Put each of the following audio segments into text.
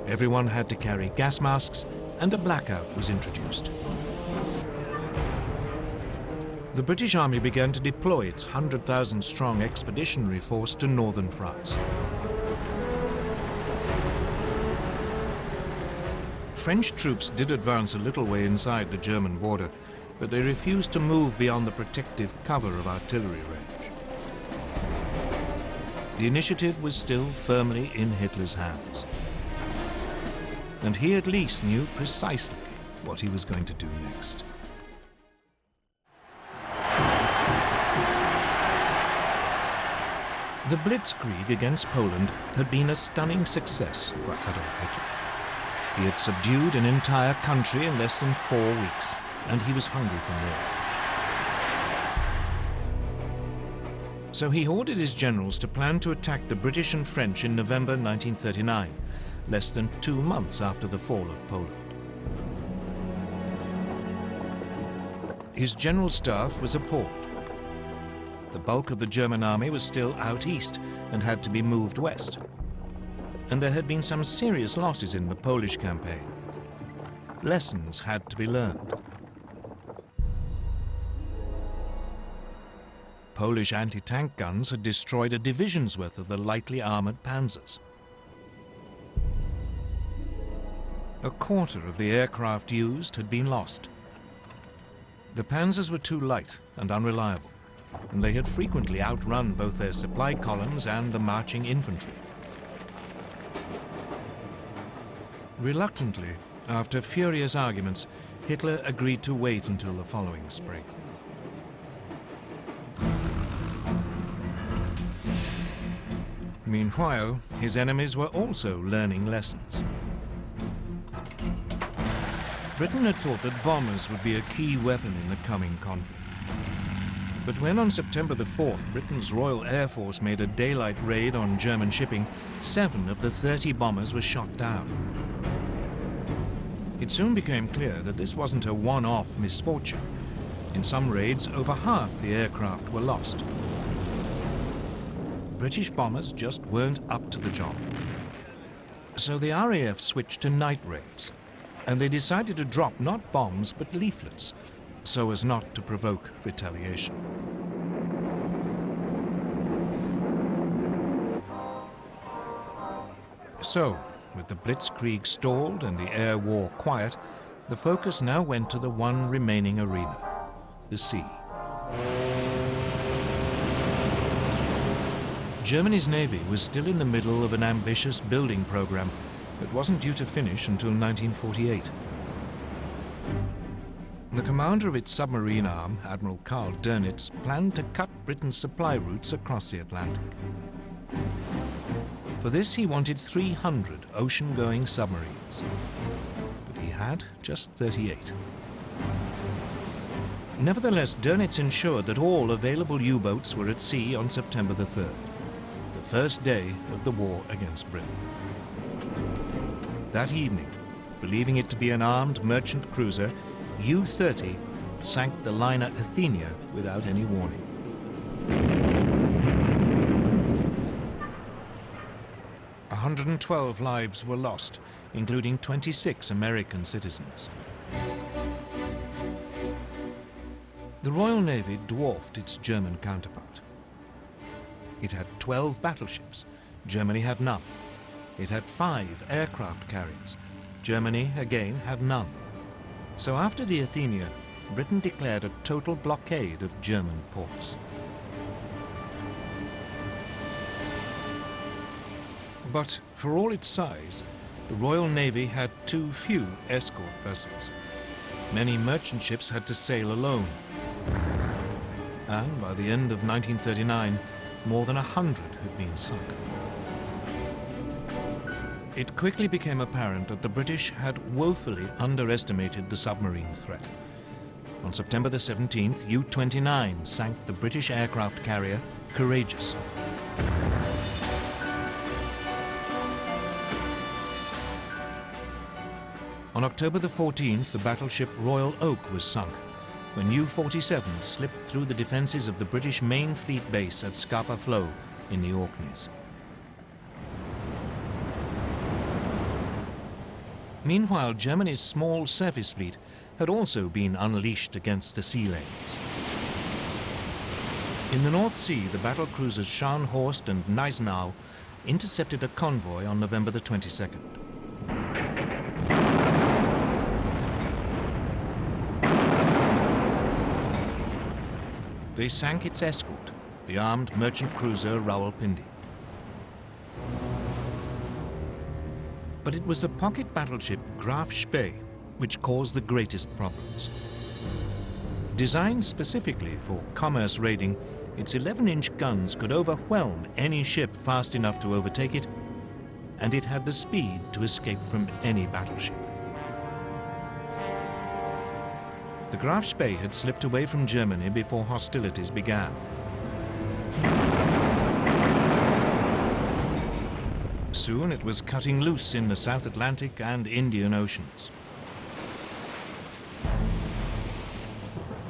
Everyone had to carry gas masks, and a blackout was introduced. The British Army began to deploy its 100,000-strong expeditionary force to northern France. French troops did advance a little way inside the German border, but they refused to move beyond the protective cover of artillery range. The initiative was still firmly in Hitler's hands, and he at least knew precisely what he was going to do next. The Blitzkrieg against Poland had been a stunning success for Adolf Hitler. He had subdued an entire country in less than 4 weeks, and he was hungry for more. So he ordered his generals to plan to attack the British and French in November 1939, less than 2 months after the fall of Poland. His general staff was appalled. The bulk of the German army was still out east and had to be moved west. And there had been some serious losses in the Polish campaign. Lessons had to be learned. Polish anti-tank guns had destroyed a division's worth of the lightly armored panzers. A quarter of the aircraft used had been lost. The panzers were too light and unreliable, and they had frequently outrun both their supply columns and the marching infantry. Reluctantly, after furious arguments, Hitler agreed to wait until the following spring. Meanwhile, his enemies were also learning lessons. Britain had thought that bombers would be a key weapon in the coming conflict. But when on September the 4th, Britain's Royal Air Force made a daylight raid on German shipping, 7 of the 30 bombers were shot down. It soon became clear that this wasn't a one-off misfortune. In some raids, over half the aircraft were lost. British bombers just weren't up to the job. So the RAF switched to night raids, and they decided to drop not bombs but leaflets, so as not to provoke retaliation. So, with the Blitzkrieg stalled and the air war quiet, the focus now went to the one remaining arena, the sea. Germany's navy was still in the middle of an ambitious building program that wasn't due to finish until 1948. The commander of its submarine arm, Admiral Karl Dönitz, planned to cut Britain's supply routes across the Atlantic. For this, he wanted 300 ocean-going submarines, but he had just 38. Nevertheless, Dönitz ensured that all available U-boats were at sea on September the 3rd, the first day of the war against Britain. That evening, believing it to be an armed merchant cruiser, U-30 sank the liner Athenia without any warning. A 112 lives were lost, including 26 American citizens. The Royal Navy dwarfed its German counterpart. It had 12 battleships. Germany had none. It had 5 aircraft carriers. Germany, again, had none. So after the Athenia, Britain declared a total blockade of German ports. But for all its size, the Royal Navy had too few escort vessels. Many merchant ships had to sail alone. And by the end of 1939, more than 100 had been sunk. It quickly became apparent that the British had woefully underestimated the submarine threat. On September the 17th, U-29 sank the British aircraft carrier Courageous. On October the 14th, the battleship Royal Oak was sunk when U-47 slipped through the defences of the British main fleet base at Scapa Flow in the Orkneys. Meanwhile, Germany's small surface fleet had also been unleashed against the sea lanes. In the North Sea, the battle cruisers Scharnhorst and Gneisenau intercepted a convoy on November the 22nd. They sank its escort, the armed merchant cruiser Rawalpindi. But it was the pocket battleship Graf Spee which caused the greatest problems. Designed specifically for commerce raiding, its 11-inch guns could overwhelm any ship fast enough to overtake it, and it had the speed to escape from any battleship. The Graf Spee had slipped away from Germany before hostilities began. Soon it was cutting loose in the South Atlantic and Indian Oceans.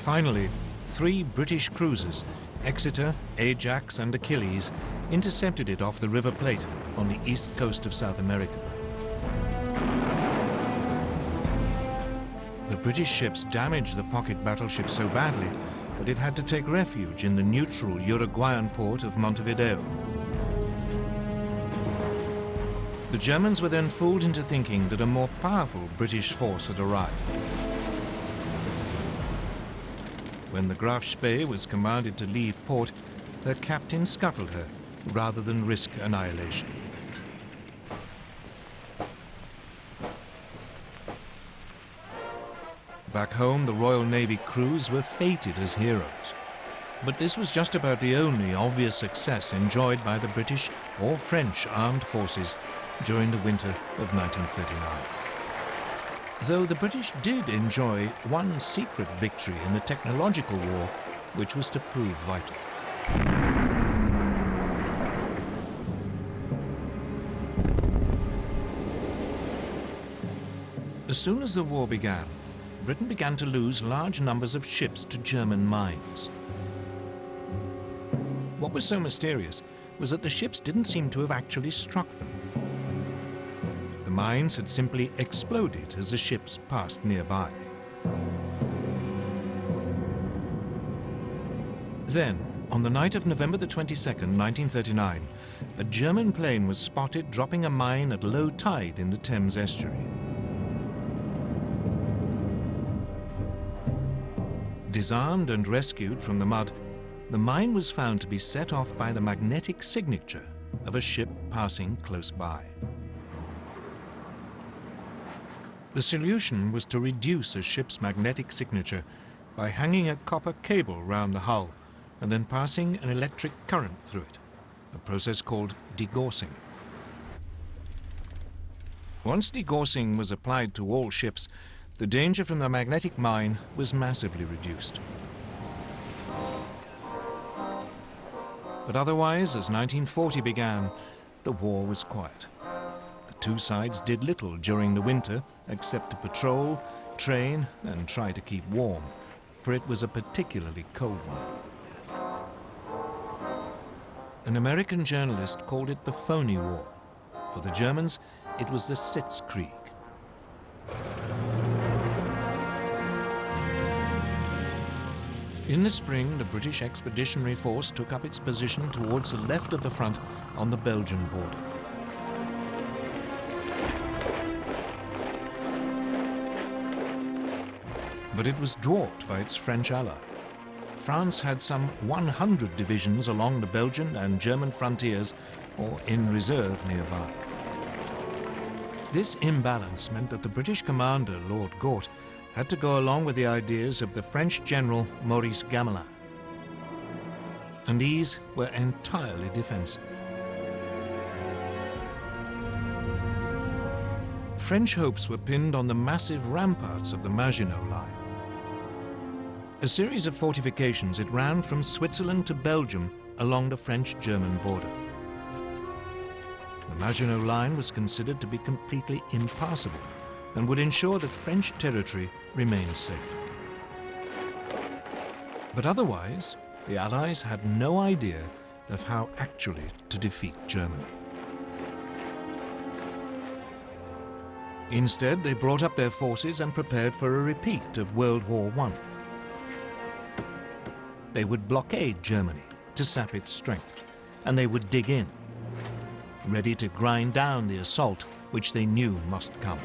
Finally, 3 British cruisers, Exeter, Ajax and Achilles, intercepted it off the River Plate on the east coast of South America. The British ships damaged the pocket battleship so badly that it had to take refuge in the neutral Uruguayan port of Montevideo. The Germans were then fooled into thinking that a more powerful British force had arrived. When the Graf Spee was commanded to leave port, her captain scuttled her rather than risk annihilation. Back home, the Royal Navy crews were feted as heroes. But this was just about the only obvious success enjoyed by the British or French armed forces during the winter of 1939. Though the British did enjoy one secret victory in the technological war, which was to prove vital. As soon as the war began, Britain began to lose large numbers of ships to German mines. What was so mysterious was that the ships didn't seem to have actually struck them. The mines had simply exploded as the ships passed nearby. Then, on the night of November the 22nd, 1939, a German plane was spotted dropping a mine at low tide in the Thames estuary. Disarmed and rescued from the mud, the mine was found to be set off by the magnetic signature of a ship passing close by. The solution was to reduce a ship's magnetic signature by hanging a copper cable round the hull and then passing an electric current through it, a process called degaussing. Once degaussing was applied to all ships, the danger from the magnetic mine was massively reduced. But otherwise, as 1940 began, the war was quiet. The two sides did little during the winter except to patrol, train, and try to keep warm, for it was a particularly cold one. An American journalist called it the Phony War. For the Germans, it was the Sitzkrieg. In the spring, the British Expeditionary Force took up its position towards the left of the front on the Belgian border. But it was dwarfed by its French ally. France had some 100 divisions along the Belgian and German frontiers or in reserve nearby. This imbalance meant that the British commander, Lord Gort, had to go along with the ideas of the French general Maurice Gamelin. And these were entirely defensive. French hopes were pinned on the massive ramparts of the Maginot Line. A series of fortifications, it ran from Switzerland to Belgium along the French-German border. The Maginot Line was considered to be completely impassable and would ensure that French territory remained safe. But otherwise, the Allies had no idea of how actually to defeat Germany. Instead, they brought up their forces and prepared for a repeat of World War I. They would blockade Germany to sap its strength, and they would dig in, ready to grind down the assault which they knew must come.